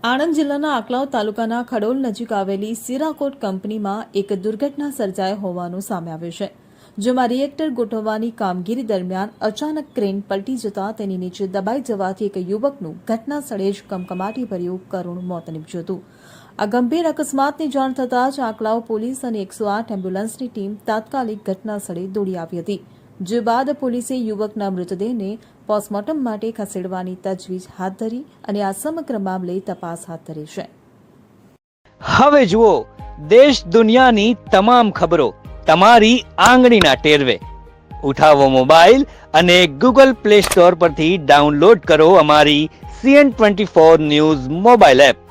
આણંદ જિલ્લાના આકલાવ તાલુકાના ખડોલ નજીક આવેલી સિરાકોટ કંપનીમાં એક દુર્ઘટના સર્જાઈ હોવાનું સામે આવ્યું છે, જેમાં રિએક્ટર ગોઠવવાની કામગીરી દરમિયાન અચાનક ક્રેન પલટી જતા તેની નીચે દબાઈ જવાથી એક યુવકનું ઘટના સ્થળે જ કમકમાટીભર્યું કરુણ મોત નીપજ્યું હતું. આ ગંભીર અકસ્માતની જાણ થતાં જ આકલાવ પોલીસ અને 108 એમ્બ્યુલન્સની ટીમ તાત્કાલિક ઘટના સ્થળે દોડી આવી હતી, જે બાદ પોલીસે યુવકના મૃતદેહને પોસ્ટમોર્ટમ માટે ખસેડવાની તજવીજ હાથ ધરી અને આ સમગ્ર મામલે તપાસ હાથ ધરી છે. હવે જુઓ દેશ દુનિયાની તમામ ખબરો તમારી આંગળીના ટેરવે. ઉઠાવો મોબાઈલ અને ગૂગલ પ્લે સ્ટોર પરથી ડાઉનલોડ કરો અમારી CN24 ન્યૂઝ મોબાઈલ એપ.